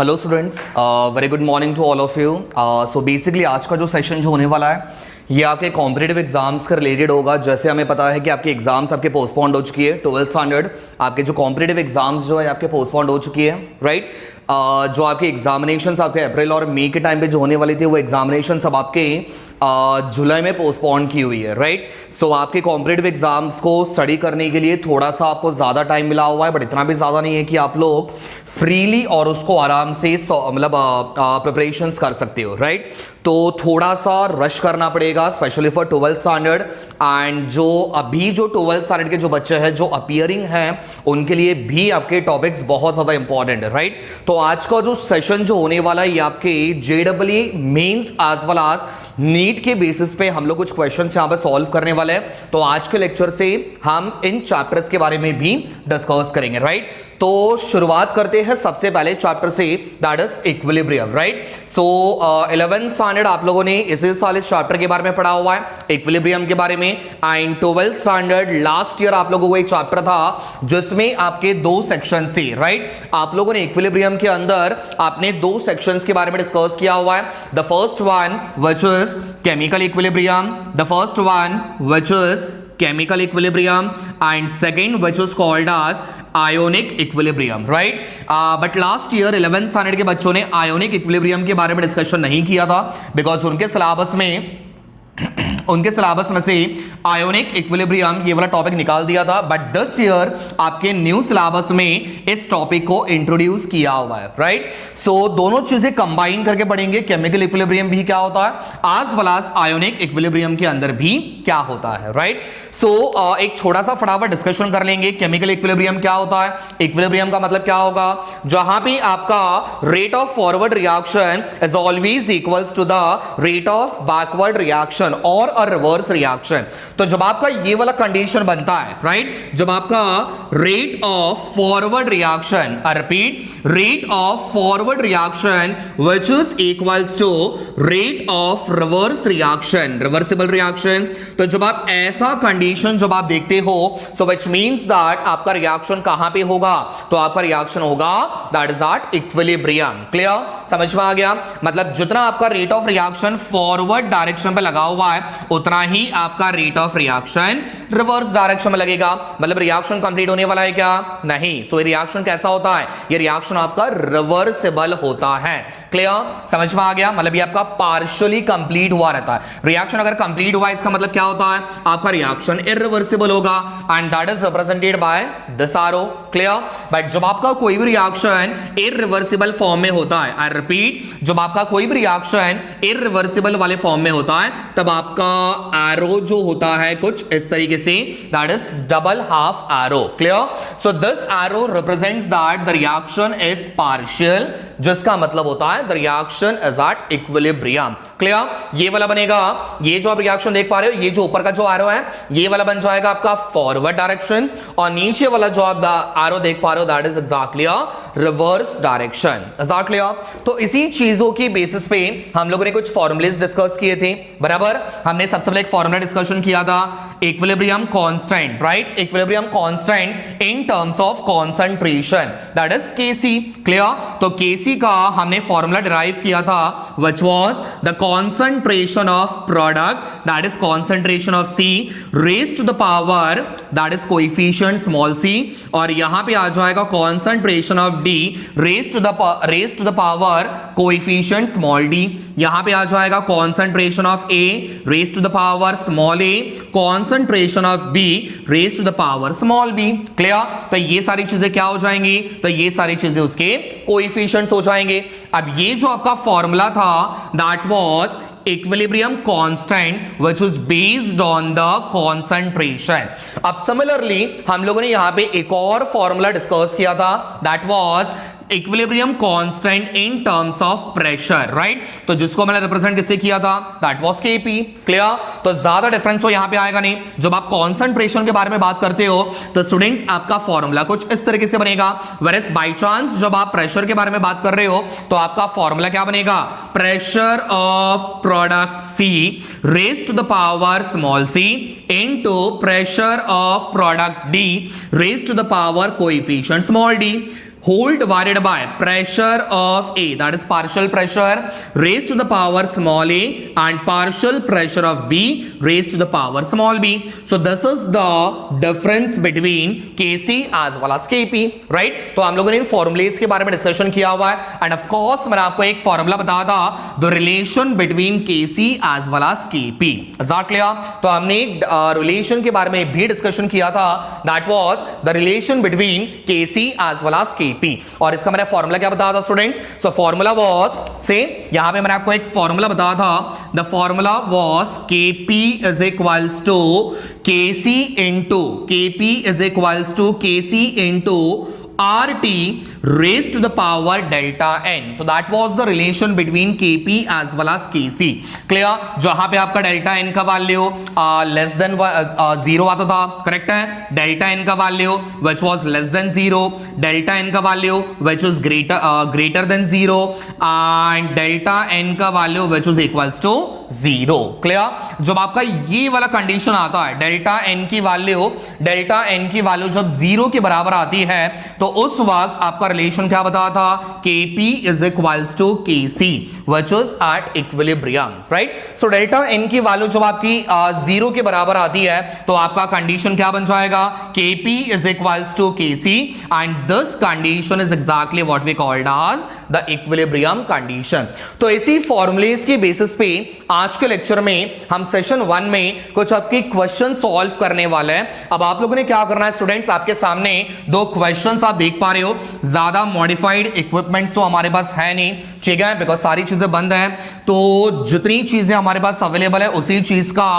Hello students, very good morning to all of you. So basically आज का जो session जो होने वाला है ये आपके कॉम्पिटिटिव एग्जाम्स का रिलेटेड होगा। जैसे हमें पता है कि आपके एग्जाम्स आपके पोस्टपोन्ड हो चुकी है, 12th स्टैंडर्ड आपके जो कॉम्पिटिटिव एग्जाम्स जो है आपके पोस्टपोन्ड हो चुकी है, राइट। जो आपके एग्जामिनेशंस आपके अप्रैल और मई के टाइम पे जो होने वाली थी वो एग्जामिनेशन अब आपके जुलाई में पोस्टपोन की हुई है, राइट। सो आपके कॉम्पिटिटिव एग्जाम्स को स्टडी करने के लिए थोड़ा सा आपको ज़्यादा टाइम मिला हुआ है, बट इतना भी ज़्यादा नहीं है कि आप लोग फ्रीली और उसको आराम से मतलब प्रिपरेशंस कर सकते हो, राइट। तो थोड़ा सा रश करना पड़ेगा specially for 12th standard. And जो अभी जो 12th स्टैंडर्ड के जो बच्चे हैं जो अपीयरिंग हैं उनके लिए भी आपके टॉपिक्स बहुत ज़्यादा इंपॉर्टेंट है, राइट। तो आज का जो सेशन जो होने वाला है ये आपके JEE mains as well as NEET के बेसिस पे हम लोग कुछ क्वेश्चंस यहाँ पे सॉल्व करने वाले हैं। तो आज के लेक्चर से हम इन चैप्टर्स के बारे में भी डिस्कस करेंगे, राइट। तो शुरुआत करते हैं सबसे पहले चैप्टर से, that is equilibrium, right. So 11th standard आप लोगों ने इसी साल इस चैप्टर के बारे में पढ़ा हुआ है, इक्विलिब्रियम के बारे में। And 12th standard last year आप लोगों को एक चैप्टर था जिसमें आपके 2 सेक्शन थे, राइट। आप लोगों ने इक्विलिब्रियम के अंदर आपने 2 सेक्शंस के बारे में डिस्कस किया हुआ है। The first one which is chemical equilibrium, the first one which is chemical equilibrium and second which was called as ionic equilibrium, right? But last year 11th standard के बच्चों ने ionic equilibrium के बारे में discussion नहीं किया था because उनके सिलेबस में से आयोनिक इक्विलिब्रियम ये वाला टॉपिक निकाल दिया था। बट दिस ईयर आपके न्यू सिलेबस में इस टॉपिक को इंट्रोड्यूस किया हुआ है, राइट। सो दोनों चीजें कंबाइन करके पढ़ेंगे, केमिकल इक्विलिब्रियम भी क्या होता है as well as ionic equilibrium के अंदर भी क्या होता है, राइट। सो एक छोटा सा फटाफट डिस्कशन कर लेंगे। केमिकल इक्विलिब्रियम क्या होता है, इक्विलिब्रियम का मतलब क्या होगा, जहां पे आपका rate of forward reaction is always equals to the rate of backward reaction और रिवर्स रिएक्शन। तो जब आपका ये वाला कंडीशन बनता है, राइट, जब आपका rate of forward reaction, repeat, rate of forward reaction which is equals to rate of reverse reaction, reversible reaction. तो जब आप ऐसा कंडीशन जब आप देखते हो, सो व्हिच मींस दैट आपका रिएक्शन कहां पे होगा, तो आपका रिएक्शन होगा that is at equilibrium. Clear, समझ में आ गया। मतलब जितना आपका rate of reaction forward direction पे लगा हुआ है उतना ही आपका rate of reaction reverse direction में लगेगा। मतलब रिएक्शन कंप्लीट होने वाला है क्या, नहीं। तो ये रिएक्शन कैसा होता है, ये रिएक्शन आपका रिवर्सिबल होता है। क्लियर, समझ में आ गया। मतलब ये आपका पार्शियली कंप्लीट हुआ रहता है। रिएक्शन अगर कंप्लीट हुआ इसका मतलब क्या होता है, आपका रिएक्शन इरिवर्सिबल होगा and that is represented by this आरो। क्लियर। बट जब आपका कोई भी रिएक्शन इरिवर्सिबल फॉर्म में होता है, आई रिपीट, जब आपका कोई भी रिएक्शन इरिवर्सिबल वाले फॉर्म में होता है तब आपका एरो जो होता है कुछ इस तरीके से, that is double half arrow. Clear. So this arrow represents that the reaction is partial, जिसका मतलब होता है the reaction is at equilibrium. Clear. ये वाला बनेगा, ये जो आप रिएक्शन देख पा रहे हो, ये जो ऊपर का जो एरो है ये वाला बन जाएगा आपका फॉरवर्ड डायरेक्शन, और नीचे वाला जो आप एरो देख पा रहे हो that is exactly a reverse direction. Exactly. तो इसी चीजों की बेसिस पे हम लोगों ने कुछ फॉर्मूलेस डिस्कस किए थे, बराबर। हमने सबसे पहले एक फॉर्मूला डिस्कशन किया था, equilibrium constant, right, equilibrium constant in terms of concentration, that is Kc। Clear. तो Kc का हमने फॉर्मूला डिराइव किया था which was the concentration of product, that is concentration of C raised to the power, that is coefficient small c, और यहां पे आ जाएगा concentration of D raised to the power coefficient small d, यहां पे आ जाएगा concentration of A raised to the power small a, concentration of B raised to the power small b। Clear. तो ये सारी चीजें क्या हो जाएंगी, तो ये सारी चीजें उसके कोएफिशिएंट्स हो जाएंगे। अब ये जो आपका फॉर्मूला था that was equilibrium constant which was based on the concentration। अब सिमिलरली हम लोगों ने यहां पे एक और फॉर्मूला डिस्कस किया था that was equilibrium constant in terms of pressure, right. तो जिसको मैंने रिप्रेजेंट किससे किया था, दैट वाज Kp। क्लियर। तो ज्यादा डिफरेंस तो यहां पे आएगा नहीं। जब आप कॉन्सेंट्रेशन के बारे में बात करते हो तो स्टूडेंट्स आपका फॉर्मूला कुछ इस तरीके से बनेगा, वेयर एज बाय चांस जब आप प्रेशर के बारे में बात कर रहे हो तो आपका फॉर्मूला क्या बनेगा, pressure of product C raised to the power small c into pressure of product D raised to the power coefficient small d। whole divided by pressure of A, that is partial pressure raised to the power small a, and partial pressure of B raised to the power small b. So this is the difference between Kc as well as Kp, right? तो हम लोगों ने इन formulas के बारे में discussion किया हुआ है, एंड ऑफ कोर्स मैंने आपको एक फॉर्मूला बताया था, the relation between Kc as well as Kp. Is that clear? तो हमने एक रिलेशन के बारे में भी डिस्कशन किया था, that was the relation between Kc as well as Kp. और इसका मैंने फॉर्मूला क्या बताया था स्टूडेंट्स? सो फॉर्मूला वाज, से यहां पे मैंने आपको एक फॉर्मूला बताया था, the formula was Kp is equals to Kc into Kc into RT raised to the power delta n. So that was the relation between Kp as well as Kc. Clear? जहां पे आपका delta n का value less than 0 आता था, correct है? delta n का value which was less than 0, delta n का value which was greater than 0, and delta n का value which was equals to 0. Clear? जब आपका ये वाला कंडीशन आता है, delta n की वैल्यू जब 0 के बराबर आती है, तो उस वक्त आपका रिलेशन क्या बताया था? Kp is equals to Kc which is at equilibrium, right? So delta n की वैल्यू जब आपकी 0 के बराबर आती है, तो आपका कंडीशन क्या बन जाएगा? Kp is equals to Kc, and this condition is exactly what we called as the equilibrium condition. तो इसी फॉर्मूलेज के बेसिस पे आज के लेक्चर में हम सेशन 1 में कुछ आपके क्वेश्चन सॉल्व करने वाले हैं. अब आप लोगों ने क्या करना है स्टूडेंट्स, आपके सामने दो क्वेश्चंस आप देख पा रहे हो. ज्यादा मॉडिफाइड इक्विपमेंट्स तो हमारे पास है नहीं, ठीक है, बिकॉज सारी चीजें बंद है. तो जितनी चीजें हमारे पास अवेलेबल है उसी चीज का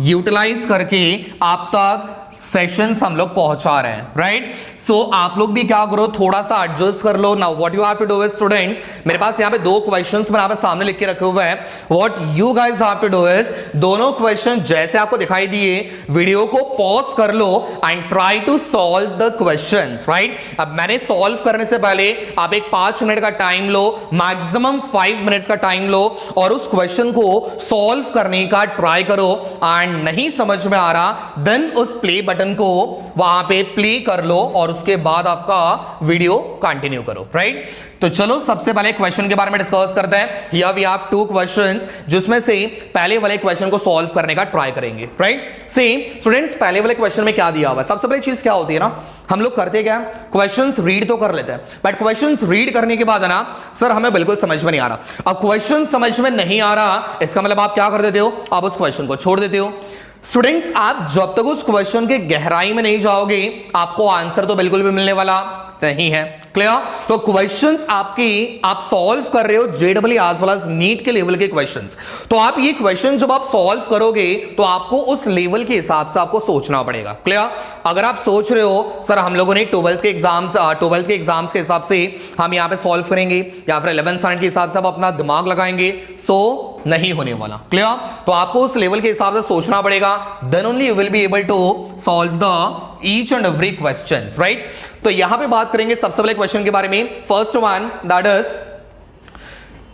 यूटिलाइज करके आप तक सेशंस हम लोग पहुंचा रहे हैं, राइट? सो आप लोग भी क्या करो, थोड़ा सा एडजस्ट कर लो. Now what you have to do is students, मेरे पास यहाँ पे दो क्वेश्चंस मैंने यहाँ पे सामने लिख के रखे हुए हैं. What you guys have to do is, दोनों क्वेश्चन जैसे आपको दिखाई दिए, वीडियो को पॉज कर लो and try to solve the questions, right? अब मैंने सॉल्व करने से पहले आप एक 5 मिनट का टाइम लो, मैक्सिमम 5 मिनट्स का टाइम लो, और उस क्वेश्चन को सॉल्व करने का ट्राई करो. एंड नहीं समझ में आ रहा, देन उस प्ले बटन को वहां पे प्ले कर लो और उसके बाद आपका वीडियो कंटिन्यू करो, राइट? तो चलो सबसे पहले क्वेश्चन के बारे में डिस्कस करते हैं. हियर वी हैव 2 क्वेश्चंस, जिसमें से पहले वाले क्वेश्चन को सॉल्व करने का ट्राई करेंगे, राइट? सी स्टूडेंट्स, पहले वाले क्वेश्चन में क्या दिया हुआ है? सबसे पहले चीज क्या होती है ना, हम लोग करते क्या, क्वेश्चंस रीड तो कर लेते हैं, बट क्वेश्चंस रीड करने के बाद है ना सर हमें बिल्कुल समझ में नहीं आ रहा. अब क्वेश्चन समझ में नहीं आ रहा, इसका मतलब आप क्या कर देते हो, आप उस क्वेश्चन को छोड़ देते हो. स्टूडेंट्स, आप जब तक उस क्वेश्चन के गहराई में नहीं जाओगे, आपको आंसर तो बिल्कुल भी मिलने वाला नहीं है. क्लियर? तो क्वेश्चंस आपकी आप सॉल्व कर रहे हो जेडब्ल्यू एज वेल एज नीट के लेवल के क्वेश्चंस. तो आप ये क्वेश्चन जब आप सॉल्व करोगे तो आपको उस लेवल के हिसाब से आपको सोचना पड़ेगा. क्लियर? अगर आप सोच रहे हो सर हम लोगों ने 12th के एग्जाम्स के हिसाब से हम यहाँ पे सॉल्व करेंगे, या फिर 11th स्टैंडर्ड के हिसाब से आप अपना दिमाग लगाएंगे, सो नहीं होने वाला. क्लियर? तो आपको उस लेवल के हिसाब से सोचना पड़ेगा, then only you will be able to solve the each and every questions, right? तो यहां पे बात करेंगे सबसे पहले क्वेश्चन के बारे में. First one, that is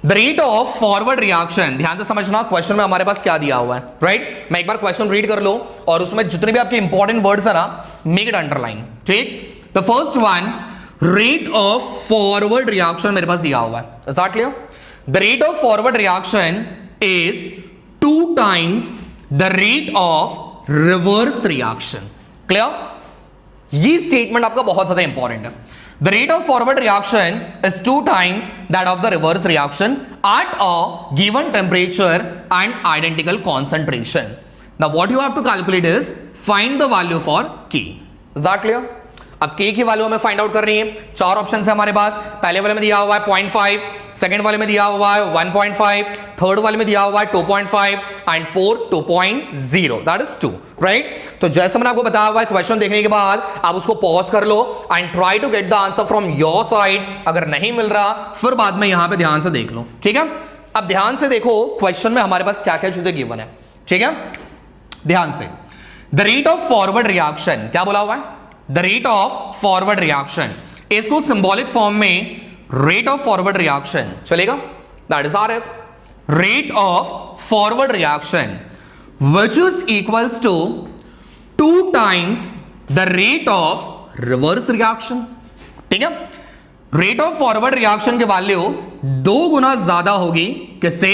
the rate of forward reaction. ध्यान से समझना, क्वेश्चन में हमारे पास क्या दिया हुआ है, राइट? मैं एक बार क्वेश्चन रीड कर लो और उसमें जितने भी आपके इंपॉर्टेंट वर्ड्स है ना, मेक इट अंडरलाइन, ठीक? The first one, rate of forward reaction मेरे पास दिया हुआ है. Is that clear? The rate of forward reaction is 2 times the rate of reverse reaction. Clear? ये स्टेटमेंट आपका बहुत ज्यादा इंपॉर्टेंट है. The rate of forward reaction is 2 times that of the reverse reaction at a given temperature and identical concentration. Now what you have to calculate is find the value for K. Is that clear? अब K की value हमें find out करनी है. 4 option है हमारे पास. पहले वाले में दिया हुआ है 0.5, सेकंड वाले में दिया हुआ है 1.5, थर्ड वाले में दिया हुआ है 2.5 and fourth 2.0, that is 2, right? तो जैसे मैंने आपको बताया हुआ है, क्वेश्चन देखने के बाद आप उसको पॉज कर लो and try to get the answer from your side. अगर नहीं मिल रहा फिर बाद में यहां पे ध्यान से देख लो, ठीक है? अब ध्यान से देखो क्वेश्चन में हमारे पास क्या क्या चीजें गिवन है, ठीक है? ध्यान से, the rate of forward reaction, क्या बोला हुआ है? The rate of forward reaction. इसको सिंबॉलिक फॉर्म में रेट ऑफ फॉरवर्ड रिएक्शन चलेगा, that is RF, rate of forward reaction which is equals to 2 times the rate of reverse reaction. ठीक है? Rate of forward reaction की value 2 गुना ज्यादा होगी किससे?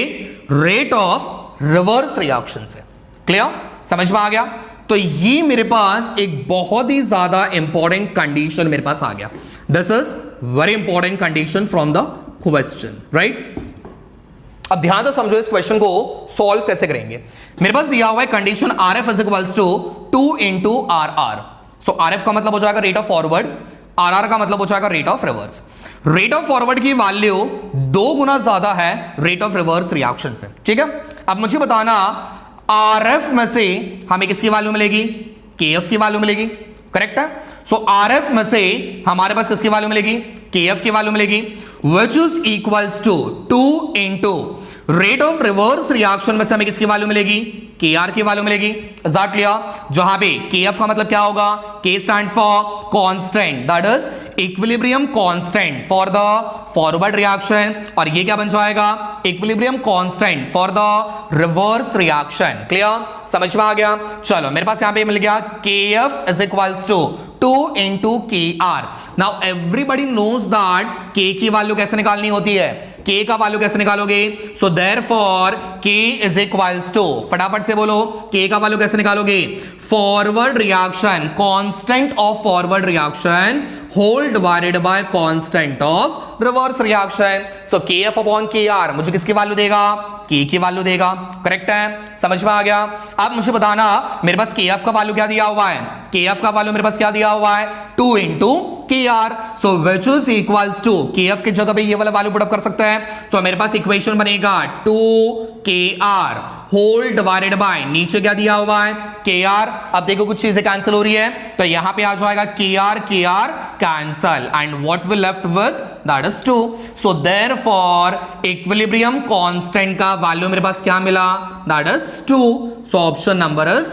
रेट ऑफ रिवर्स रिएक्शन से। क्लियर? समझ में आ गया? तो ये मेरे पास एक बहुत ही ज्यादा इंपॉर्टेंट कंडीशन मेरे पास आ गया। This is very important condition from the question, right? अब ध्यान से समझो इस क्वेश्चन को सॉल्व कैसे करेंगे। मेरे पास दिया हुआ है condition R F is equals to 2 into R R. So R F का मतलब हो जाएगा rate of forward, R R का मतलब हो जाएगा rate of reverse. Rate of forward की वैल्यू 2 गुना ज्यादा है रेट ऑफ रिवर्स रिएक्शन से, ठीक है? अब मुझे बताना आर एफ में से हमें किसकी वैल्यू मिलेगी? के एफ की वैल्यू मिलेगी, करेक्ट है? सो आर एफ में से हमारे पास किसकी वैल्यू मिलेगी? के एफ की वैल्यू मिलेगी, which is equals to 2 into rate of reverse reaction में से हमें किसकी वैल्यू मिलेगी? के आर की वैल्यू मिलेगी। एग्जैक्ट लिया, जहां पे के एफ का मतलब क्या होगा? के stands for constant, that is equilibrium constant for the forward reaction, और ये क्या बन जाएगा? Equilibrium constant for the reverse reaction. Clear? समझ में आ गया? चलो मेरे पास यहां पे मिल गया K F is equals to 2 into KR. Now everybody knows that K की वैल्यू कैसे निकालनी होती है? K का वैल्यू कैसे निकालोगे? So therefore K is equals to, फटाफट से बोलो, K का वैल्यू कैसे निकालोगे? Forward reaction, constant of forward reaction whole divided by constant of reverse reaction. So KF upon KR मुझे किसकी वैल्यू देगा? K की वैल्यू देगा, करेक्ट है? समझ में आ गया? अब मुझे बताना मेरे पास KF का वैल्यू क्या दिया हुआ है? KF का वैल्यू मेरे पास क्या दिया हुआ है? 2 into KR. So which is equals to, KF की जगह पे ये वाला वैल्यू पुट अप कर सकते हैं, तो मेरे पास इक्वेशन बनेगा 2KR होल डिवाइडेड बाय, नीचे क्या दिया हुआ है? KR. अब देखो कुछ चीजें कैंसिल हो रही है, तो यहां पे आ जाएगा KR cancel, and what will left with? That is 2. So therefore equilibrium constant का वैल्यू मेरे पास क्या मिला? That is 2. So option number is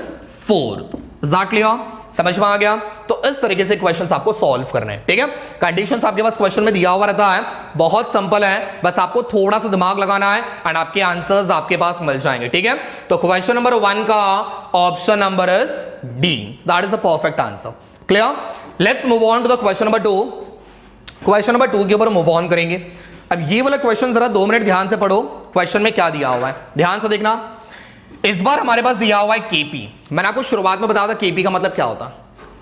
4. Is that clear? समझ में आ गया? तो इस तरीके से क्वेश्चंस आपको सॉल्व करने हैं, ठीक है? कंडीशंस आपके पास क्वेश्चन में दिया हुआ रहता है, बहुत सिंपल है, बस आपको थोड़ा सा दिमाग लगाना है एंड आपके आंसर्स आपके पास मिल जाएंगे, ठीक है? तो क्वेश्चन नंबर 1 का option number is D, that is the perfect answer. Clear? Let's move on to the question number 2। Question number 2 के ऊपर मूव ऑन करेंगे। अब ये वाला क्वेश्चन जरा 2 मिनट ध्यान से पढ़ो, क्वेश्चन में क्या दिया हुआ है ध्यान से देखना। इस बार हमारे पास दिया हुआ है केपी। मैंने आपको शुरुआत में बताया था केपी का मतलब क्या होता है?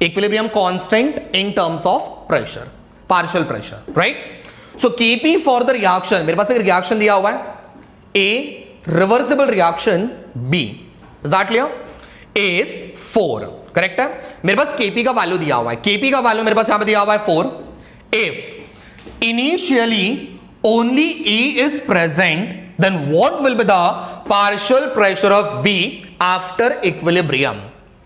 Equilibrium constant in terms of pressure, partial pressure, right? So Kp for the reaction, मेरे पास एक रिएक्शन दिया हुआ है A, reversible reaction B, is that clear? Is 4, correct है? मेरे पास केपी का वैल्यू दिया हुआ है, केपी का वैल्यू मेरे पास यहां पे दिया हुआ है 4। If initially only A is present, then what will be the partial pressure of B after equilibrium?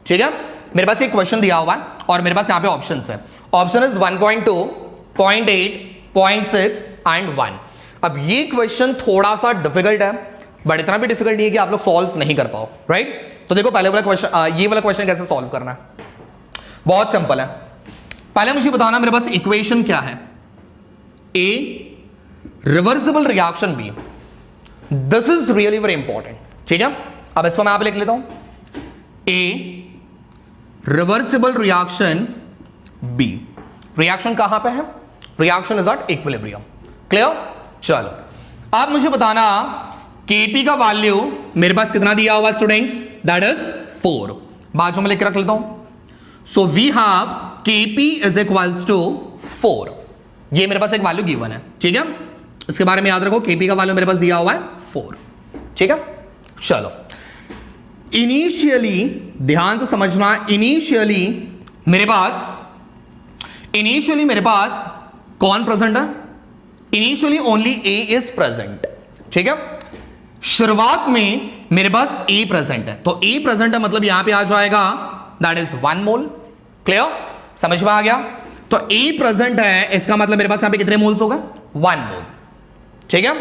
ठीक है? मेरे पास एक क्वेश्चन दिया हुआ है और मेरे पास यहां पे ऑप्शंस है। Option is 1.2, 0.8, 0.6 and 1। अब ये क्वेश्चन थोड़ा सा डिफिकल्ट है, बट इतना भी डिफिकल्ट नहीं है कि आप लोग सॉल्व नहीं कर पाओ, राइट? तो देखो पहले वाला क्वेश्चन, ये वाला क्वेश्चन कैसे सॉल्व करना है, बहुत सिंपल है। पहले मुझे बताना मेरे पास इक्वेशन क्या है। A reversible reaction B, this is really very important, ठीक है? अब इसको मैं आप लिख लेता हूं, A reversible reaction B. Reaction कहां पे है? Reaction is at equilibrium. Clear? चलो अब मुझे बताना केपी का वैल्यू मेरे पास कितना दिया हुआ स्टूडेंट्स? That is 4। बाजू में लिख के रख लेता हूं। So we have KP is equals to 4। ये मेरे पास एक वैल्यू गिवन है, ठीक है? इसके बारे में याद रखो, केपी का वैल्यू मेरे पास दिया हुआ है 4, ठीक है? चलो इनिशियली ध्यान से समझना, इनिशियली मेरे पास कौन प्रेजेंट है? Initially only A is present, ठीक है? शुरुआत में मेरे पास ए प्रेजेंट है, तो ए प्रेजेंट है मतलब यहां पे आ जाएगा दैट इज 1 मोल। क्लियर? समझ में आ गया? तो ए प्रेजेंट है, इसका मतलब मेरे पास यहां पे कितने मोल्स हो गए? 1 मोल, ठीक है?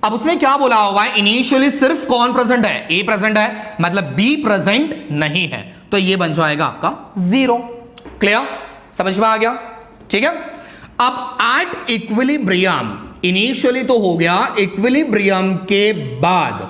अब उसने क्या बोला हुआ है? इनिशियली सिर्फ कौन प्रेजेंट है? ए प्रेजेंट है, मतलब बी प्रेजेंट नहीं है, तो ये बन जाएगा आपका 0। क्लियर? समझ में आ गया? ठीक है? अब एट इक्विलिब्रियम, इनिशियली तो हो गया, इक्विलिब्रियम के बाद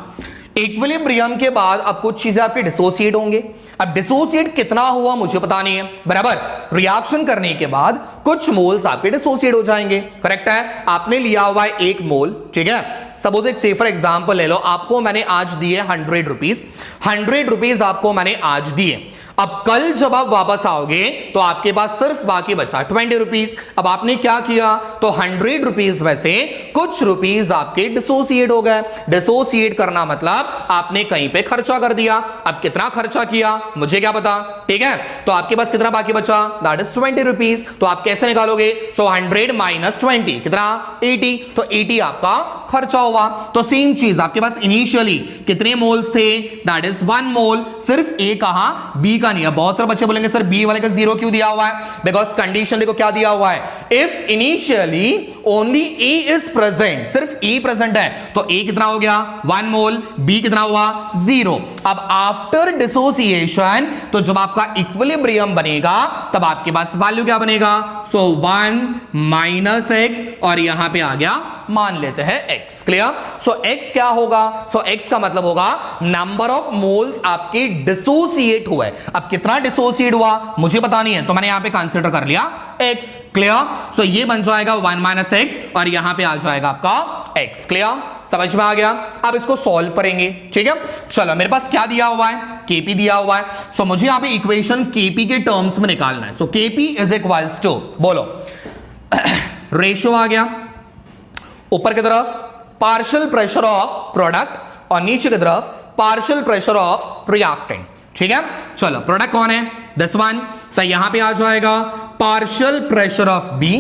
इक्विलिब्रियम के बाद अब कुछ चीजें आपके डिसोसिएट होंगे। अब डिसोसिएट कितना हुआ मुझे पता नहीं है, बराबर। रिएक्शन करने के बाद कुछ मोल्स आपके डिसोसिएट हो जाएंगे, करेक्ट है। आपने लिया हुआ है 1 मोल, ठीक है। सपोज एक सेफर एग्जांपल ले लो, आपको मैंने आज दिए 100 रुपीज, 100 रुपीज आपको मैंने आज दिए। अब कल जब आप वापस आओगे तो आपके पास सिर्फ बाकी बचा 20 रुपीज। अब आपने क्या किया, तो 100 रुपीज में से कुछ रुपीज आपके डिसोसिएट हो गए। डिसोसिएट करना मतलब आपने कहीं पे खर्चा कर दिया। अब कितना खर्चा किया मुझे क्या पता, ठीक है। तो आपके पास कितना बाकी बचा, दैट इज 20 रुपीज। तो आप कैसे निकालोगे, सो 100 माइनस 20 कितना, 80। तो 80 आपका खर्चा हुआ। तो सेम चीज आपके पास इनिशियली कितने मोल्स थे, दैट इज 1 मोल। सिर्फ ए कहा, बी का नहीं है। बहुत सारे बच्चे बोलेंगे सर बी वाले का 0 क्यों दिया हुआ है, बिकॉज कंडीशन देखो क्या दिया हुआ है, if initially only A is present, सिर्फ ए प्रेजेंट है तो ए कितना हो गया 1 मोल, बी कितना हुआ 0। अब आफ्टर डिसोसिएशन तो जब आपका इक्विलिब्रियम बनेगा तब आपके पास वैल्यू क्या बनेगा, सो 1 माइनस एक्स और यहां पे आ गया मान लेते हैं x, क्लियर। सो x क्या होगा, सो x का मतलब होगा नंबर ऑफ मोल्स आपके डिसोसिएट हुए। अब कितना डिसोसिएट हुआ मुझे पता नहीं है तो मैंने यहां पे कंसीडर कर लिया x, क्लियर। सो ये बन जाएगा 1 माइनस एक्स और यहां पे आ जाएगा आपका x, क्लियर, समझ में आ गया। अब इसको सॉल्व करेंगे, ठीक है। चलो मेरे पास क्या दिया हुआ है, Kp दिया हुआ है। सो मुझे यहां पे इक्वेशन Kp के टर्म्स में निकालना है। सो Kp इज इक्वल्स टू, बोलो रेशियो आ गया, ऊपर की तरफ पार्शियल प्रेशर ऑफ प्रोडक्ट और नीचे की तरफ पार्शियल प्रेशर ऑफ रिएक्टेंट, ठीक है। चलो प्रोडक्ट कौन है, दिस वन, तो यहां पे आ जाएगा partial pressure of B.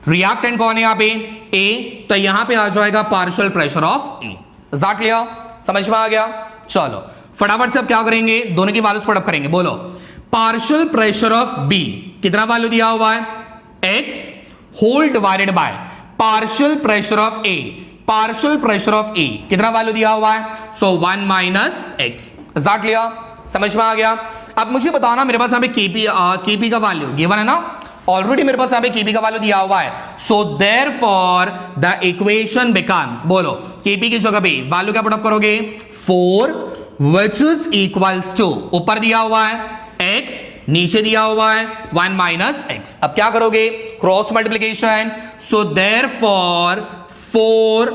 Reactant कौन है यहां पे, ए, तो यहां पे आ जाएगा partial pressure of A. Is that clear, समझ में आ गया। चलो फटाफट से अब क्या करेंगे, दोनों की वैल्यूज पुट अप करेंगे। बोलो पार्शियल प्रेशर ऑफ बी कितना वैल्यू दिया हुआ है, X whole divided by partial pressure of A, partial pressure of A कितना वैल्यू दिया हुआ है, so 1 minus X. Is that clear, समझ में आ गया। अब मुझे बताना मेरे पास यहां पे केपी का वैल्यू गिवन है ना, ऑलरेडी मेरे पास यहां पे केपी का वैल्यू दिया हुआ है। So therefore the equation becomes, बोलो केपी की जगह पे वैल्यू क्या पुट अप करोगे, 4 व्हिच इज इक्वल्स टू, ऊपर दिया हुआ है x, नीचे दिया हुआ है 1 माइनस एक्स। अब क्या करोगे, cross multiplication. So therefore 4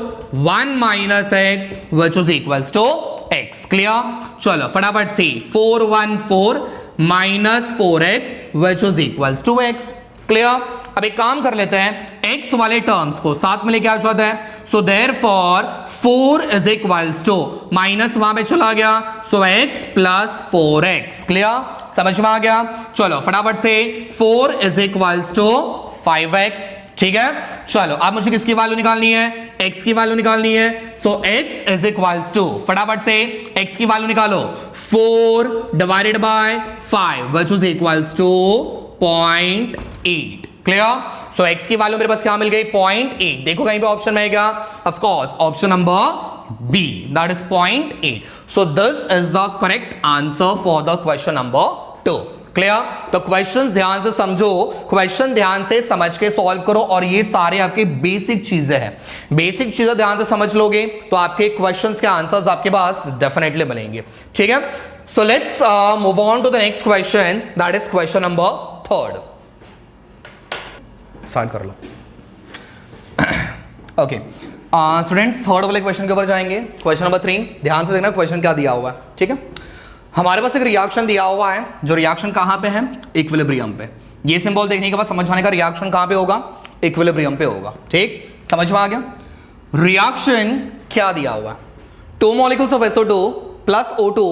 1 minus x which is equals to x, clear. चलो फटाफट से 4 1 4 minus 4x which is equals to x, clear. अब एक काम कर लेते हैं, x वाले टर्म्स को साथ में लेके आ जाता है। So therefore 4 is equals to minus वहां पे चला गया, सो x प्लस 4x, क्लियर, समझ में आ गया। चलो फटाफट से 4 इज इक्वल्स टू 5x, ठीक है। चलो अब मुझे किसकी वैल्यू निकालनी है, x की वैल्यू निकालनी है। So x is equals to, फटाफट से x की वैल्यू निकालो, 4 divided by 5 which is equals to 0.8, clear. So x की वैल्यू मेरे पास क्या मिल गई, 0.8। देखो कहीं पे ऑप्शन में क्या, of course option number B, that is 0.8. So this is the correct answer for the question number 2. Clear. तो क्वेश्चन ध्यान से समझो, क्वेश्चन ध्यान से समझ के सॉल्व करो और ये सारे आपके बेसिक चीजें हैं। बेसिक चीजें ध्यान से समझ लोगे तो आपके क्वेश्चंस के आंसर्स आपके पास डेफिनेटली बनेंगे, ठीक है। So let's move on to the next question, that is question number 3। Start कर लो। ओके स्टूडेंट्स, थर्ड वाले क्वेश्चन के ऊपर जाएंगे। क्वेश्चन नंबर 3, ध्यान से देखना क्वेश्चन क्या दिया हुआ है, ठीक है। हमारे पास एक रिएक्शन दिया हुआ है, जो रिएक्शन कहां पे है, इक्विलिब्रियम पे। ये सिंबल देखने के बाद समझ आने का रिएक्शन कहां पे होगा, इक्विलिब्रियम पे होगा, ठीक, समझ में आ गया। रिएक्शन क्या दिया हुआ है, 2 molecules of SO2 plus O2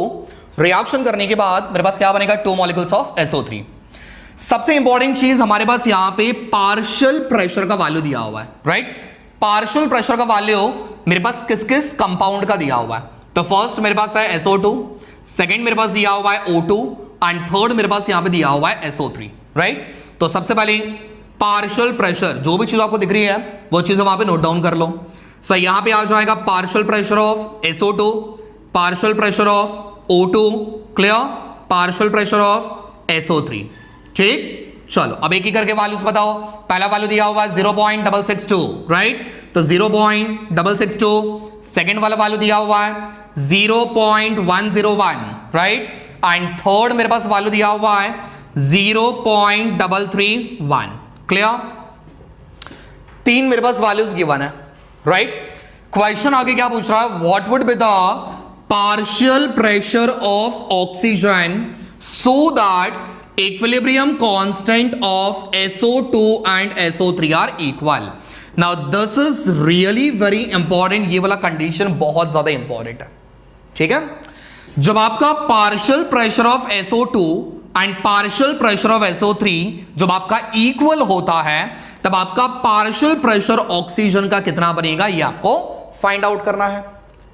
reaction करने के बाद मेरे पास क्या बनेगा, 2 मॉलिक्यूल्स ऑफ SO3। सबसे इंपॉर्टेंट चीज हमारे पास यहां पे पार्शियल प्रेशर का वैल्यू दिया हुआ है, राइट। पार्शियल प्रेशर का वैल्यू मेरे पास किस किस कंपाउंड का दिया हुआ है, तो फर्स्ट मेरे पास है SO2, सेकंड मेरे पास दिया हुआ है O2 एंड थर्ड मेरे पास यहां पे दिया हुआ है SO3, राइट। तो सबसे पहले पार्शियल प्रेशर, जो भी चीज आपको दिख रही है वो चीजें वहां पे नोट डाउन कर लो। सो यहां पे आ जाएगा partial pressure of SO2, partial pressure of O2, clear, partial pressure of SO3, ठीक। चलो अब एक ही करके वैल्यूज बताओ। पहला वैल्यू दिया हुआ है 0.662, राइट, तो 0.662। सेकंड वाला वैल्यू दिया हुआ है 0.101, राइट, एंड थर्ड मेरे पास वैल्यू दिया हुआ है 0.331। क्लियर? तीन मेरे पास वैल्यूज गिवन है, राइट। क्वेश्चन आगे क्या पूछ रहा है, what would be the partial pressure of oxygen so that equilibrium constant of SO2 and SO3 are equal. Now this is really very important, ये वाला कंडीशन बहुत ज्यादा इंपॉर्टेंट है, ठीक है। जब आपका partial pressure of SO2 and partial pressure of SO3 जब आपका इक्वल होता है, तब आपका पार्शियल प्रेशर ऑक्सीजन का कितना बनेगा, ये आपको फाइंड आउट करना है।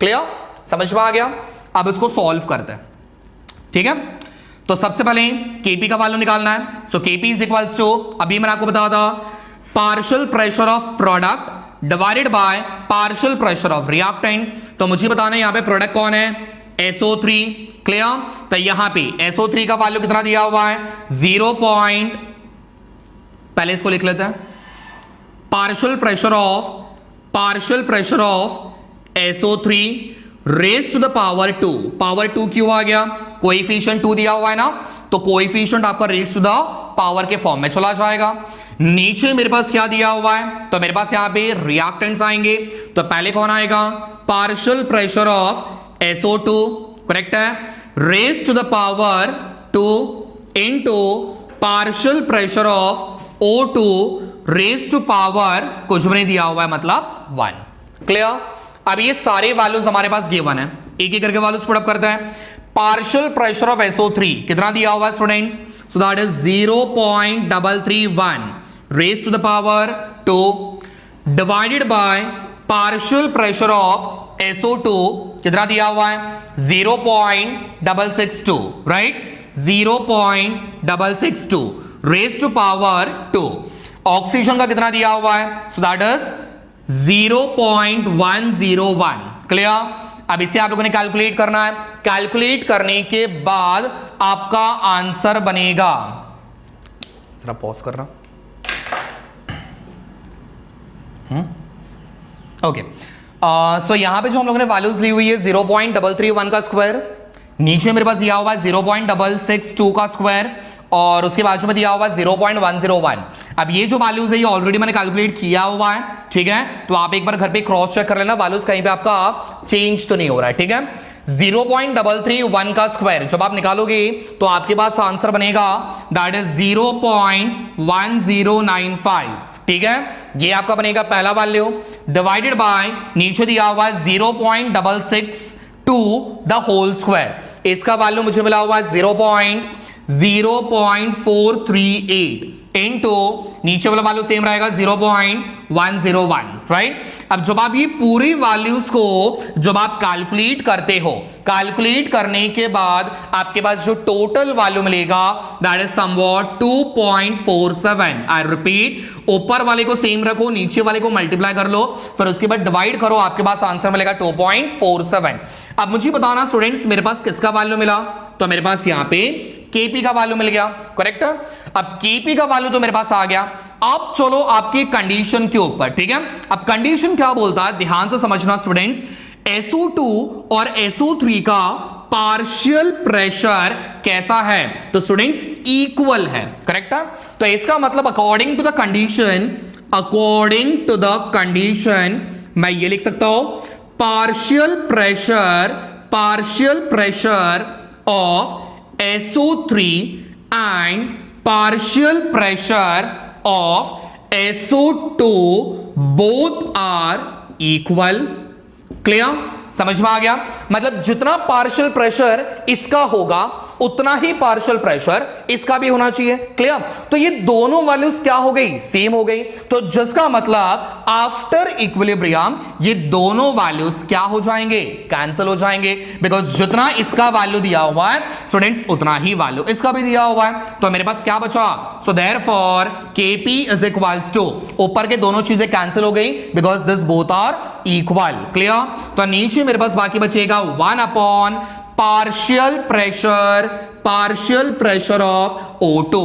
क्लियर? समझ में आ गया? अब इसको सॉल्व करते हैं, ठीक है। तो सबसे पहले Kp का वैल्यू निकालना है। सो Kp इज इक्वल्स टू, अभी मैंने आपको बताया था, partial pressure of product divided by partial pressure of reactant. तो मुझे बताना है यहां पे प्रोडक्ट कौन है, SO3। क्लियर? तो यहां पे SO3 का वैल्यू कितना दिया हुआ है, 0. पहले इसको लिख लेते हैं, partial pressure of SO3 raise to the power 2। Power 2 क्यों आ गया, कोएफिशिएंट 2 दिया हुआ है ना, तो कोएफिशिएंट आपका रेज टू द पावर के फॉर्म में चला जाएगा। नीचे मेरे पास क्या दिया हुआ है, तो मेरे पास यहां पे रिएक्टेंट्स आएंगे। तो पहले कौन आएगा, partial pressure of SO2, correct है, raise to the power 2 into partial pressure of O2 raise to power कुछ भी नहीं दिया हुआ है, मतलब 1। क्लियर? अब ये सारे वैल्यूज हमारे पास गिवन है, एक एक करके वैल्यूज पुट अप करते हैं। पार्शियल प्रेशर ऑफ SO3 कितना दिया हुआ है students, so that is 0.331 raise to the power 2 divided by partial pressure of SO2 कितना दिया हुआ है, 0.662, right, 0.662 raise to power 2। Oxygen का कितना दिया हुआ है, सो दैट इज 0.101। क्लियर? अब इसे आप लोगों ने कैलकुलेट करना है। कैलकुलेट करने के बाद आपका आंसर बनेगा, जरा पॉज करना, ओके। सो यहां पे जो हम लोगों ने वैल्यूज ली हुई है 0.331 का स्क्वायर, नीचे मेरे पास दिया हुआ है 0.662 का स्क्वायर, और उसके बाजू में दिया हुआ है 0.101। अब ये जो वैल्यूज है ये ऑलरेडी मैंने कैलकुलेट किया हुआ है, ठीक है। तो आप एक बार घर पे क्रॉस चेक कर लेना, वैल्यूज कहीं पे आपका चेंज तो नहीं हो रहा है, ठीक है। 0.331 का स्क्वायर जब आप निकालोगे तो आपके पास आंसर बनेगा दैट इज 0.1095, ठीक है। ये आपका बनेगा पहला वैल्यू, डिवाइडेड बाय नीचे दिया हुआ है 0.662 द होल स्क्वायर, इसका वैल्यू मुझे मिला हुआ है 0.438 इनटू नीचे वाला वैल्यू सेम रहेगा 0.101, राइट। अब जब आप ये पूरी वैल्यूज को जब आप कैलकुलेट करते हो, कैलकुलेट करने के बाद आपके पास जो टोटल वैल्यू मिलेगा that is somewhat 2.47। I repeat, ऊपर वाले को सेम रखो, नीचे वाले को मल्टीप्लाई कर लो, फिर उसके बाद डिवाइड करो, आपके पास आंसर मिलेगा 2.47। अब मुझे बताना स्टूडेंट्स मेरे पास किसका वैल्यू मिला, तो मेरे पास यहां पे Kp का वैल्यू मिल गया, करेक्ट। अब Kp का वैल्यू तो मेरे पास आ गया। अब चलो आपकी कंडीशन के ऊपर, ठीक है। अब कंडीशन क्या बोलता है, ध्यान से समझना स्टूडेंट्स, SO2 और SO3 का पार्शियल प्रेशर कैसा है, तो स्टूडेंट्स इक्वल है, करेक्ट है। तो इसका मतलब अकॉर्डिंग टू द कंडीशन मैं ये लिख सकता हूं, partial pressure of SO3 and partial pressure of SO2 both are equal। Clear? समझ में आ गया? मतलब जितना पार्शियल प्रेशर इसका होगा उतना ही पार्शियल प्रेशर इसका भी होना चाहिए। क्लियर? तो ये दोनों वैल्यूज क्या हो गई, सेम हो गई। तो जिसका मतलब आफ्टर इक्विलिब्रियम ये दोनों वैल्यूज क्या हो जाएंगे, कैंसिल हो जाएंगे, बिकॉज जितना इसका वैल्यू दिया हुआ है स्टूडेंट्स उतना ही वैल्यू इसका भी दिया हुआ है। तो मेरे पास क्या बचा, so therefore Kp is equals to, ऊपर के दोनों चीजें कैंसिल हो गई because this both are equal. Clear? तो नीचे मेरे पास बाकी बचेगा 1 upon partial pressure of O2।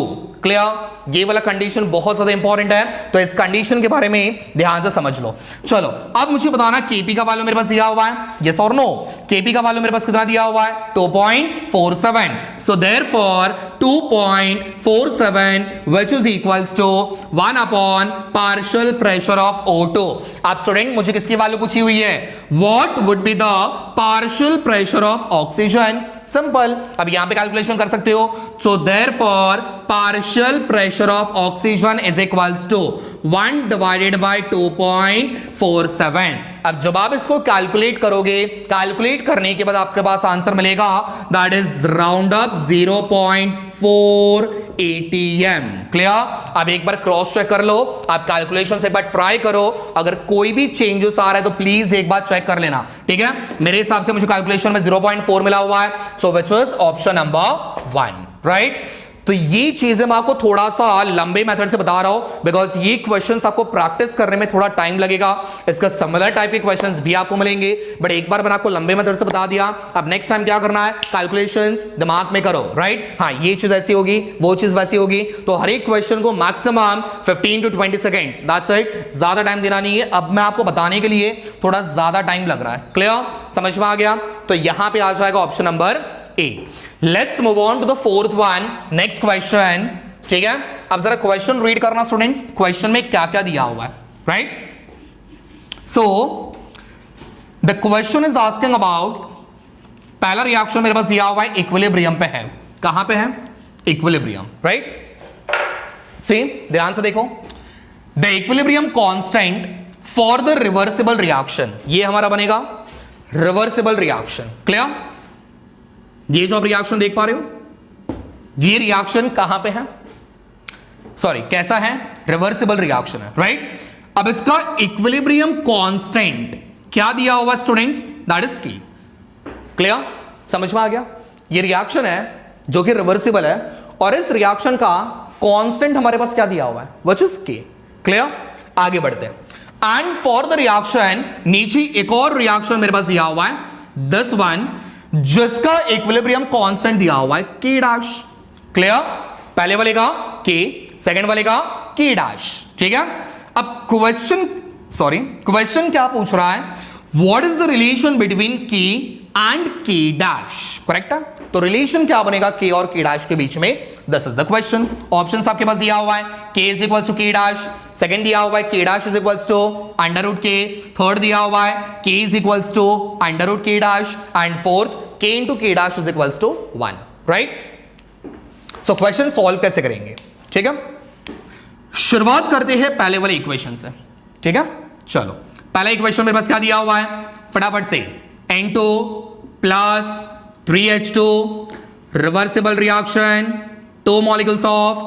Clear? ये वाला कंडीशन बहुत ज्यादा इंपॉर्टेंट है, तो इस कंडीशन के बारे में ध्यान से समझ लो। चलो अब मुझे बताना केपी का वैल्यू मेरे पास दिया हुआ है, यस और नो? केपी का वैल्यू मेरे पास कितना दिया हुआ है? 2.47। So therefore 2.47 which is equals to 1 upon partial pressure of O2। आप स्टूडेंट मुझे किसकी वैल्यू पूछी हुई है? What would be the partial pressure of oxygen? Simple, अब यहां पे कैलकुलेशन कर सकते हो। So therefore partial pressure of oxygen is equals to 1 divided by 2.47। अब जब आप इसको कैलकुलेट करोगे, कैलकुलेट करने के बाद आपके पास आंसर मिलेगा that is round up 0.4 ATM। Clear? अब एक बार क्रॉस चेक कर लो, आप कैलकुलेशन से एक बार ट्राई करो, अगर कोई भी चेंजेस आ रहा है तो प्लीज एक बार चेक कर लेना, ठीक है? मेरे हिसाब से मुझे कैलकुलेशन में 0.4 मिला हुआ है, so which was option number 1, right? तो ये चीजें मैं आपको थोड़ा सा लंबे मेथड से बता रहा हूं बिकॉज ये क्वेश्चंस आपको प्रैक्टिस करने में थोड़ा टाइम लगेगा। इसका सिमिलर टाइप के क्वेश्चंस भी आपको मिलेंगे, बट एक बार मैंने आपको लंबे मेथड से बता दिया। अब नेक्स्ट टाइम क्या करना है? कैलकुलेशंस दिमाग में करो, राइट? हाँ, ये चीज ऐसी होगी, वो चीज वैसी होगी, तो हर एक क्वेश्चन को maximum 15 to 20 seconds, that's it, ज्यादा टाइम देना नहीं है। अब मैं आपको बताने के लिए थोड़ा ज्यादा टाइम लग रहा है। क्लियर? समझ में आ गया? तो यहां पे आ जाएगा option number A. Let's move on to the fourth one. Next question. ठीक है? अब जरा क्वेश्चन रीड करना स्टूडेंट्स, क्वेश्चन में क्या क्या दिया हुआ है, right? So the question is asking about, पहला रिएक्शन मेरे पास दिया हुआ है इक्विलिब्रियम पे है। कहां पे है? Equilibrium, right? सी ध्यान से देखो, the equilibrium constant for the reversible reaction, ये हमारा बनेगा रिवर्सिबल रिएक्शन। क्लियर? ये जो आप रिएक्शन देख पा रहे हो, ये रिएक्शन कहां पे है? सॉरी, कैसा है? रिवर्सिबल रिएक्शन है, राइट? अब इसका इक्विलिब्रियम कांस्टेंट क्या दिया हुआ स्टूडेंट्स? दैट इज की। क्लियर? समझ में आ गया? ये रिएक्शन है जो कि रिवर्सिबल है और इस रिएक्शन का कांस्टेंट हमारे पास क्या दिया हुआ है? व्हिच इज के। क्लियर? आगे बढ़ते हैं। एंड फॉर द रिएक्शन, नीचे एक और रिएक्शन मेरे पास दिया हुआ है, दिस वन, जिसका इक्विलिब्रियम कांस्टेंट दिया हुआ है के डैश। क्लियर? पहले वाले का के, सेकंड वाले का के डैश, ठीक है? अब क्वेश्चन क्या पूछ रहा है? What is the relation between के एंड के डैश? करेक्ट है? तो रिलेशन क्या बनेगा के और के डैश के बीच में? This is the question. Options आपके पास दिया हुआ है, K is equals to K dash, second दिया हुआ है K dash is equals to under root K, third दिया हुआ है K is equals to under root K dash, and fourth K into K dash is equals to 1, right? So question solve कैसे करेंगे, ठीक है? शुरुआत करते हैं पहले वाले इक्वेशन से, ठीक है? चलो, पहला इक्वेशन मेरे पास क्या दिया हुआ है? फटाफट से, N2 plus 3H2 reversible reaction, 2 molecules of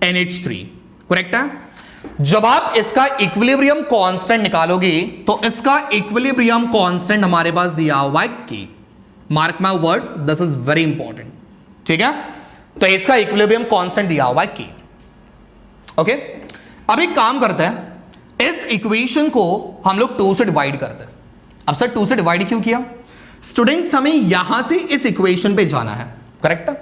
NH3, correct है? जब आप इसका इक्विलिब्रियम कांस्टेंट निकालोगे तो इसका इक्विलिब्रियम कांस्टेंट हमारे पास दिया हुआ है के। Mark my words, this is very important, ठीक है? तो इसका इक्विलिब्रियम कांस्टेंट दिया हुआ है के। ओके, अब एक काम करते हैं, इस इक्वेशन को हम लोग 2 से डिवाइड करते हैं। अब सर 2 से डिवाइड क्यों किया? स्टूडेंट्स, हमें यहां से इस इक्वेशन पे जाना है, करेक्ट है?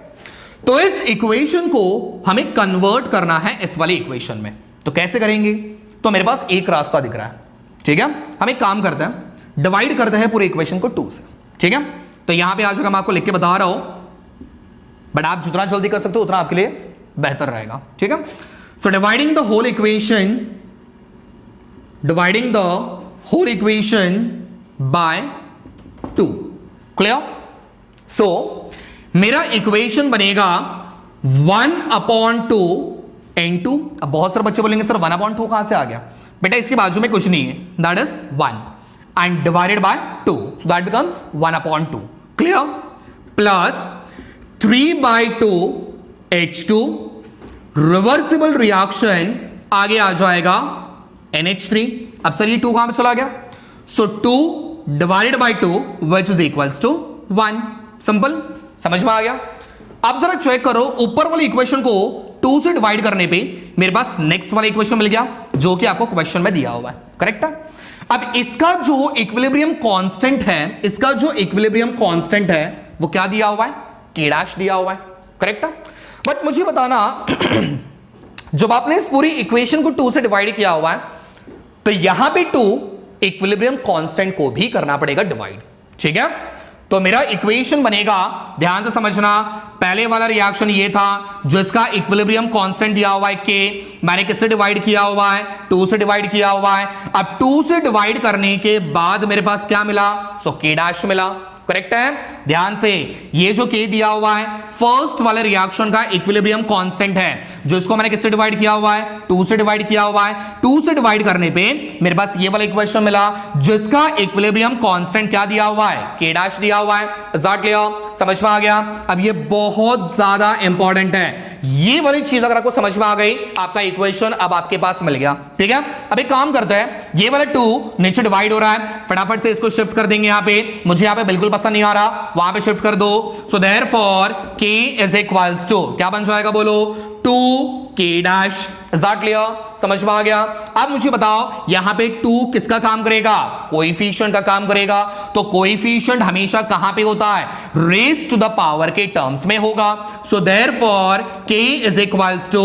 तो इस इक्वेशन को हमें कन्वर्ट करना है इस वाली इक्वेशन में। तो कैसे करेंगे? तो मेरे पास एक रास्ता दिख रहा है, ठीक है? हम एक काम करते हैं, डिवाइड करते हैं पूरे इक्वेशन को 2 से, ठीक है? तो यहां पे आ जाएगा, मैं आपको लिख के बता रहा हूं, बट आप जितना जल्दी कर सकते हो उतना आपके लिए बेहतर रहेगा, ठीक है? So dividing the whole equation by 2। Clear? So मेरा इक्वेशन बनेगा 1/2 N2। अब बहुत सारे बच्चे बोलेंगे सर 1/2 कहां से आ गया? बेटा इसके बाजू में कुछ नहीं है, that is 1 and divided by 2, so that becomes 1/2। Clear? Plus 3/2 H2 reversible reaction, आगे आ जाएगा NH3। अब सर ये 2 कहां पे चला गया? So 2 divided by 2 which is equals to 1। Simple, समझ में आ गया? अब जरा चेक करो, ऊपर वाली इक्वेशन को 2 से डिवाइड करने पे मेरे पास नेक्स्ट वाला इक्वेशन मिल गया जो कि आपको क्वेश्चन में दिया हुआ है, करेक्ट है? अब इसका जो इक्विलिब्रियम कांस्टेंट है, वो क्या दिया हुआ है? के डैश दिया हुआ है, करेक्ट है? बट मुझे बताना जब आपने इस पूरी इक्वेशन को 2 से डिवाइड किया हुआ है तो यहां पे 2 इक्विलिब्रियम कांस्टेंट को भी करना पड़ेगा डिवाइड, ठीक है। तो मेरा इक्वेशन बनेगा, ध्यान से समझना, पहले वाला रिएक्शन ये था जो इसका इक्विलिब्रियम कांस्टेंट दिया हुआ है के, मैंने किससे डिवाइड किया हुआ है, 2 से डिवाइड किया हुआ है। अब 2 से डिवाइड करने के बाद मेरे पास क्या मिला, सो के डैश मिला, करेक्ट है। ध्यान से, ये जो के दिया हुआ है फर्स्ट वाले रिएक्शन का इक्विलिब्रियम कांस्टेंट है, जो इसको मैंने किससे डिवाइड किया हुआ है, 2 से डिवाइड किया हुआ है। 2 से डिवाइड करने पे मेरे पास ये वाला इक्वेशन मिला जिसका इक्विलिब्रियम कांस्टेंट क्या दिया हुआ है, के डैश दिया हुआ है। Is that clear? समझ में आ गया? अब ये बहुत ज्यादा इंपॉर्टेंट है, ये वाली चीज अगर आपको समझ में आ गई, आपका इक्वेशन अब आपके पास मिल गया, ठीक है। अब एक काम करते हैं, ये वाला 2 नीचे डिवाइड हो रहा है, फटाफट से इसको शिफ्ट कर देंगे यहाँ पे, मुझे यहाँ पे बिल्कुल पसंद नहीं आ रहा, वहां पे शिफ्ट कर दो। So therefore k is equals to क्या बन जाएगा, बोलो, 2k dash. Is that clear? समझ में आ गया? अब मुझे बताओ यहां पे 2 किसका काम करेगा, कोएफिशिएंट का काम करेगा। तो कोएफिशिएंट हमेशा कहां पे होता है, रेज टू द पावर के टर्म्स में होगा। So therefore k is equals to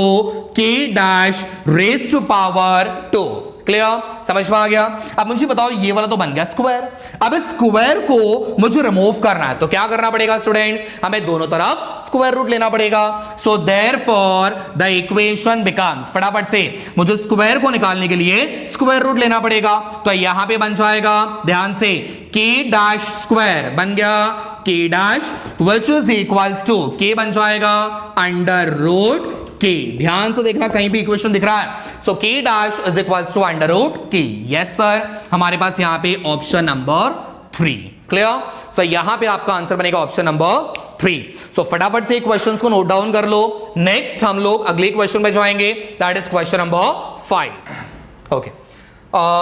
k dash raise to power 2। Clear? समझ में आ गया? अब मुझे बताओ ये वाला तो बन गया स्क्वायर, अब इस स्क्वायर को मुझे रिमूव करना है तो क्या करना पड़ेगा स्टूडेंट्स, हमें दोनों तरफ स्क्वायर रूट लेना पड़ेगा। So therefore the equation becomes, फटाफट से मुझे स्क्वायर को निकालने के लिए स्क्वायर रूट लेना पड़ेगा, तो यहां पे बन जाएगा, ध्यान से, k डैश स्क्वायर बन गया k dash which is equals to k बन जाएगा अंडर रूट k। ध्यान से देखना कहीं भी इक्वेशन दिख रहा है, so k dash is equals to under root k। Yes sir, हमारे पास यहां पे ऑप्शन नंबर 3। क्लियर? सो यहां पे आपका आंसर बनेगा ऑप्शन नंबर 3। सो फटाफट से क्वेश्चंस को नोट डाउन कर लो, नेक्स्ट हम लोग अगले क्वेश्चन पे जाएंगे, that is question number 5। Okay,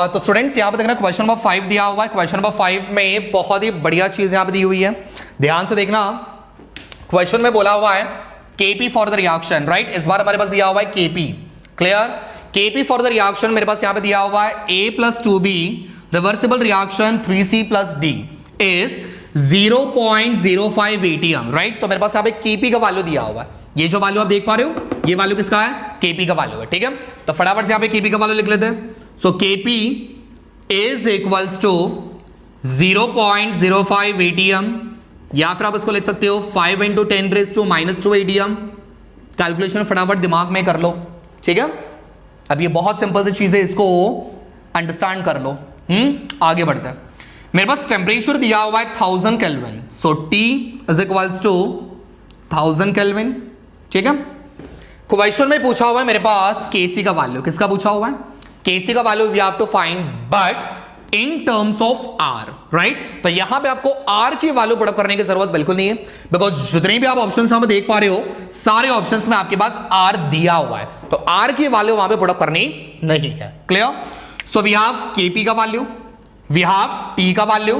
तो स्टूडेंट्स यहां पे देखना क्वेश्चन नंबर 5 दिया हुआ है। क्वेश्चन नंबर 5 में बहुत ही बढ़िया चीज यहां पे दी हुई है, ध्यान से देखना। क्वेश्चन में बोला हुआ है Kp for the reaction, right. इस बार हमारे पास दिया हुआ है Kp, clear. Kp for the reaction मेरे पास यहां पे दिया हुआ है A + 2B reversible reaction 3C + D is 0.05 ATM, right. तो मेरे पास यहां पे Kp का वैल्यू दिया हुआ है, ये जो वैल्यू आप देख पा रहे हो, ये वैल्यू किसका है, Kp का वैल्यू है, ठीक है। तो फटाफट से यहां पे Kp का वैल्यू लिख लेते हैं। So Kp is equals to 0.05 ATM, या फिर आप इसको लिख सकते हो 5 × 10⁻² ATM। कैलकुलेशन फटाफट दिमाग में कर लो, ठीक है। अब ये बहुत सिंपल सी चीज है, इसको अंडरस्टैंड कर लो। आगे बढ़ते हैं। मेरे पास टेम्परेचर दिया हुआ है 1000 kelvin, so T is equals to 1000 kelvin, ठीक है। क्वेश्चन में पूछा हुआ है मेरे पास Kc का वैल्यू, किसका पूछा हुआ है, Kc का value we have to find but in terms of R, right. तो यहां पे आपको R की वैल्यू पुट अप करने की जरूरत बिल्कुल नहीं है, बिकॉज जितने भी आप ऑप्शंस यहां पे देख पा रहे हो, सारे ऑप्शंस में आपके पास R दिया हुआ है, तो R की वैल्यू वहां पे पुट अप करनी नहीं है। Clear? So we have Kp का वैल्यू, वी हैव T का वैल्यू,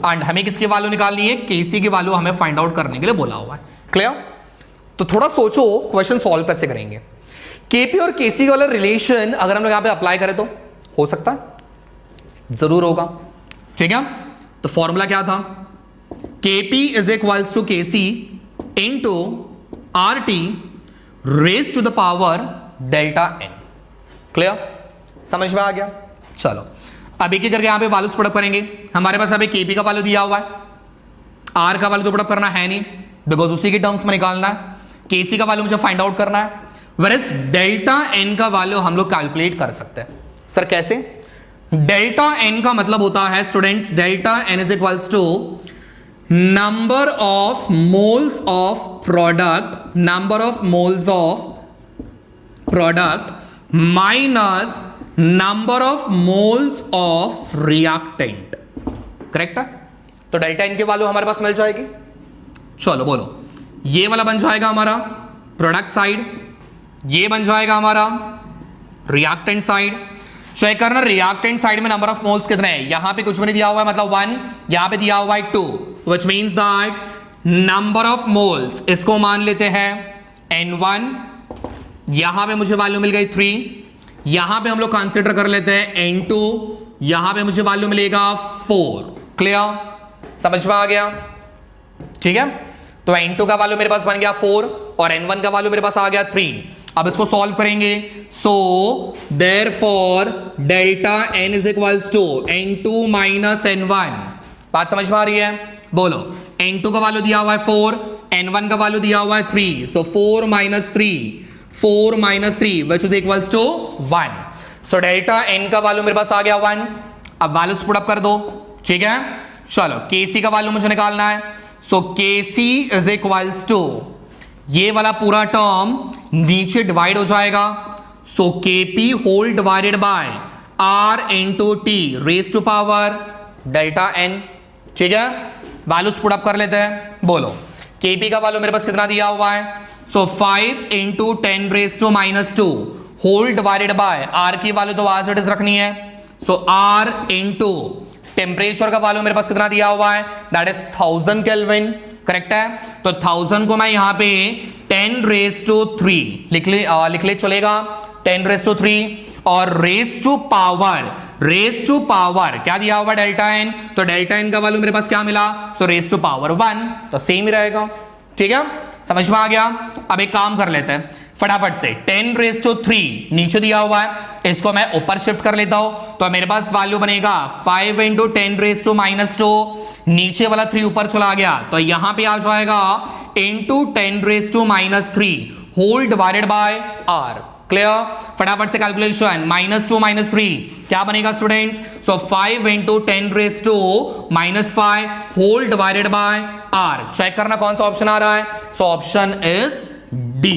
एंड हमें किसकी वैल्यू निकालनी है, Kc की वैल्यू हमें फाइंड आउट करने के लिए बोला हुआ है। क्लियर? तो थोड़ा सोचो क्वेश्चन सॉल्व कैसे करेंगे। Kp और Kc वाला रिलेशन अगर हम लोग यहां पे अप्लाई करें तो हो सकता है, जरूर होगा, ठीक है। तो फॉर्मूला क्या था, Kp is equals to Kc into RT raise to the power ΔN। Clear? समझ में आ गया? चलो अब एक एक करके यहां पे वैल्यूज पुट अप करेंगे। हमारे पास अभी Kp का वैल्यू दिया हुआ है, R का वैल्यू तो पुट अप करना है नहीं, बिकॉज उसी के टर्म्स में निकालना है। Kc का वैल्यू मुझे फाइंड आउट करना है, वेयरएज ΔN का वैल्यू हम लोग कैलकुलेट कर सकते हैं। सर कैसे? डेल्टा एन का मतलब होता है students, delta N is equals to number of moles of product, number of moles of product minus number of moles of reactant. Correct है? तो डेल्टा एन की वैल्यू हमारे पास मिल जाएगी। चलो बोलो, ये वाला बन जाएगा हमारा प्रोडक्ट साइड, ये बन जाएगा हमारा रिएक्टेंट साइड। चेक करना रिएक्टेंट साइड में नंबर ऑफ मोल्स कितने हैं, यहां पे कुछ भी नहीं दिया हुआ है, मतलब 1, यहां पे दिया हुआ है 2, which means that number of moles इसको मान लेते हैं N1, यहां पे मुझे वैल्यू मिल गई 3, यहां पे हम लोग कंसीडर कर लेते हैं N2, यहां पे मुझे वैल्यू मिलेगा 4। क्लियर? समझ में आ गया? ठीक है। तो N2 का वैल्यू मेरे पास बन गया 4 और N1 का वैल्यू मेरे पास आ गया 3, अब इसको सॉल्व करेंगे। So therefore delta n is equals to n2 minus n1। बात समझ में आ रही है? बोलो। n2 का वैल्यू दिया हुआ है 4, n1 का वैल्यू दिया हुआ है 3, so 4 minus 3 which is equals to 1। So delta n का वैल्यू मेरे पास आ गया 1। अब वैल्यूज पुट अप कर दो, ठीक है। चलो kc का वैल्यू मुझे निकालना है। So kc is equals to ये वाला पूरा टर्म नीचे डिवाइड हो जाएगा। So kp whole divided by r into T raise to power delta n, ठीक है। वैल्यूज पुट अप कर लेते हैं। बोलो kp का वैल्यू मेरे पास कितना दिया हुआ है? So 5 into 10 raise to minus 2 whole divided by r की वैल्यू तो एज इट इज रखनी है। सो r इंटू टेम्परेचर का वैल्यू मेरे पास कितना दिया हुआ है? दैट इज 1000 केल्विन, करेक्ट है। तो 1000 को मैं यहां पे 10 रेज टू 3 लिख ले चलेगा, 10 रेज टू 3 और रेज टू पावर क्या दिया हुआ डेल्टा n, तो डेल्टा n का वैल्यू मेरे पास क्या मिला? सो रेज टू पावर 1, तो सेम ही रहेगा, ठीक है। समझ में आ गया? अब एक काम कर लेते हैं फटाफट से। 10 रेज टू 3 नीचे दिया हुआ है, इसको मैं ऊपर शिफ्ट कर लेता हूं, तो मेरे पास वैल्यू बनेगा 5 इंटू 10 रेज टू माइनस 2, नीचे वाला 3 ऊपर चला गया तो यहां पे आ जाएगा into 10 raise to minus 3 whole divided by r। Clear? फटाफट से कैलकुलेशन, -2 - 3 क्या बनेगा students? So 5 into 10 raise to minus 5 whole divided by r। Check करना कौन सा ऑप्शन आ रहा है। So option is D.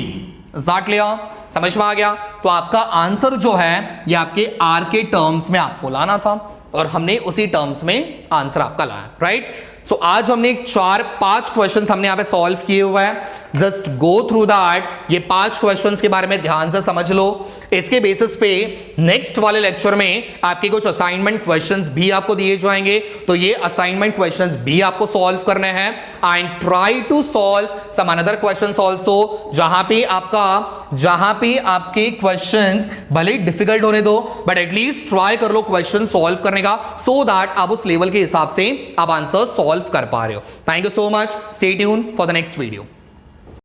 Is that clear? समझ में आ गया? तो आपका आंसर जो है ये आपके r के टर्म्स में आपको लाना था और हमने उसी टर्म्स में आंसर आपका लाया, राइट। सो आज हमने 4-5 क्वेश्चन हमने यहाँ पे सॉल्व किए हुए हैं। जस्ट गो थ्रू दैट, ये 5 क्वेश्चंस के बारे में ध्यान से समझ लो। इसके बेसिस पे नेक्स्ट वाले लेक्चर में आपके कुछ असाइनमेंट क्वेश्चंस भी आपको दिए जाएंगे, तो ये असाइनमेंट क्वेश्चंस भी आपको सॉल्व करने हैं and try to solve some another questions also, जहां पे आपके क्वेश्चंस भले डिफिकल्ट होने दो बट एटलीस्ट ट्राई कर लो क्वेश्चन सॉल्व करने का, सो दैट आप उस लेवल के हिसाब से आप आंसर सॉल्व कर पा रहे हो। Thank you so much, stay tune for the next video.